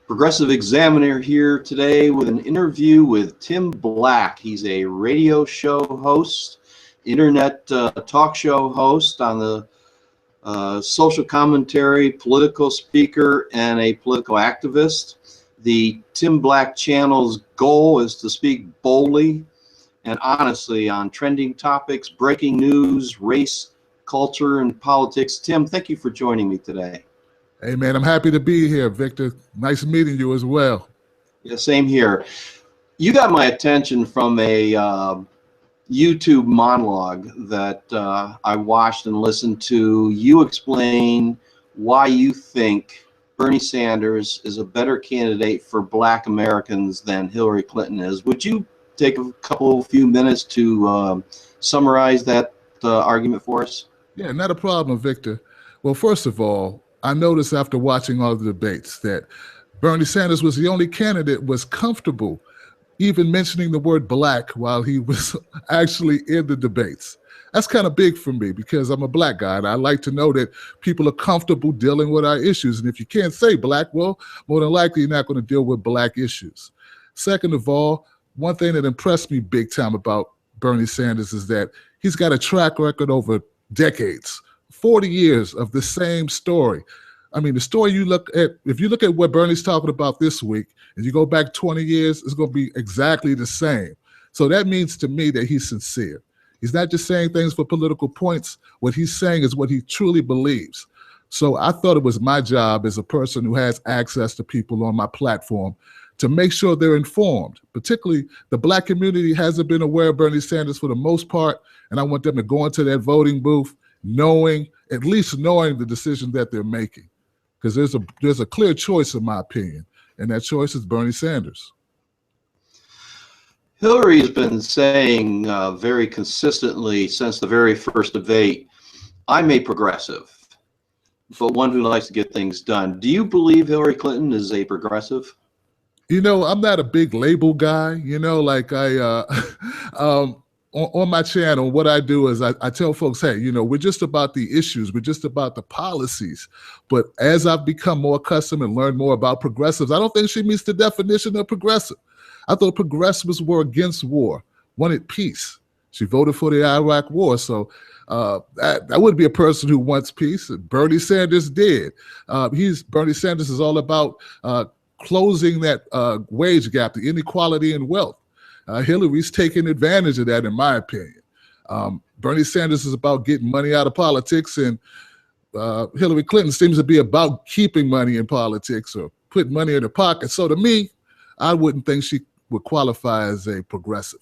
Progressive Examiner here today with an interview with Tim Black. He's a radio show host, internet talk show host on the social commentary, political speaker, and a political activist. The Tim Black channel's goal is to speak boldly and honestly on trending topics, breaking news, race, culture, and politics. Tim, thank you for joining me today. Hey, man, I'm happy to be here, Victor. Nice meeting you as well. Yeah, same here. You got my attention from a YouTube monologue that I watched and listened to. You explain why you think Bernie Sanders is a better candidate for Black Americans than Hillary Clinton is. Would you take a few minutes to summarize that argument for us? Yeah, not a problem, Victor. Well, first of all, I noticed after watching all the debates that Bernie Sanders was the only candidate was comfortable even mentioning the word black while he was actually in the debates. That's kind of big for me because I'm a black guy and I like to know that people are comfortable dealing with our issues. And if you can't say black, well, more than likely you're not going to deal with black issues. Second of all, one thing that impressed me big time about Bernie Sanders is that he's got a track record over decades. 40 years of the same story. I mean, the story you look at, if you look at what Bernie's talking about this week, and you go back 20 years, it's going to be exactly the same. So that means to me that he's sincere. He's not just saying things for political points. What he's saying is what he truly believes. So I thought it was my job as a person who has access to people on my platform to make sure they're informed. Particularly the Black community hasn't been aware of Bernie Sanders for the most part, and I want them to go into that voting booth at least knowing the decision that they're making. Because there's a clear choice, in my opinion, and that choice is Bernie Sanders. Hillary's been saying very consistently since the very first debate, I'm a progressive, but one who likes to get things done. Do you believe Hillary Clinton is a progressive? You know, I'm not a big label guy, like on my channel, what I do is I tell folks, hey, we're just about the issues. We're just about the policies. But as I've become more accustomed and learned more about progressives, I don't think she meets the definition of progressive. I thought progressives were against war, wanted peace. She voted for the Iraq war. So that would be a person who wants peace. Bernie Sanders did. Bernie Sanders is all about closing that wage gap, the inequality in wealth. Hillary's taking advantage of that, in my opinion. Bernie Sanders is about getting money out of politics, and Hillary Clinton seems to be about keeping money in politics or putting money in her pocket. So to me, I wouldn't think she would qualify as a progressive.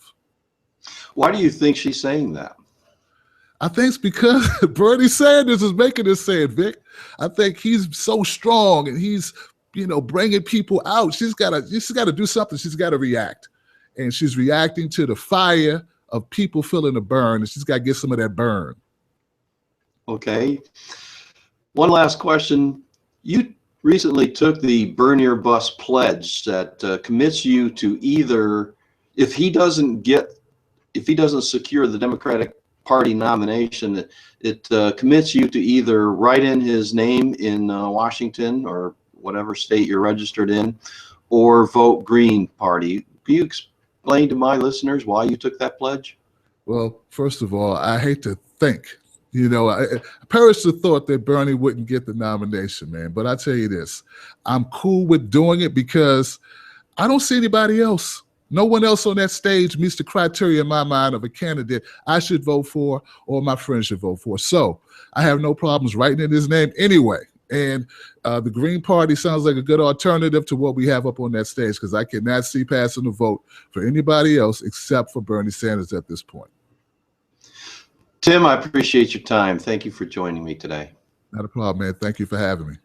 Why do you think she's saying that? I think it's because Bernie Sanders is making us say it, Vic. I think he's so strong and he's, bringing people out. She's got to do something. She's got to react. And she's reacting to the fire of people feeling the burn, and she's got to get some of that burn. Okay. One last question. You recently took the Burn Your Bus pledge that commits you to either, if he doesn't secure the Democratic Party nomination, it commits you to either write in his name in Washington or whatever state you're registered in, or vote Green Party. Can you explain to my listeners why you took that pledge? Well, first of all, I hate to think, I perish the thought that Bernie wouldn't get the nomination, man. But I tell you this, I'm cool with doing it because I don't see anybody else. No one else on that stage meets the criteria in my mind of a candidate I should vote for or my friends should vote for. So I have no problems writing in his name anyway. And the Green Party sounds like a good alternative to what we have up on that stage, because I cannot see passing a vote for anybody else except for Bernie Sanders at this point. Tim, I appreciate your time. Thank you for joining me today. Not a problem, man. Thank you for having me.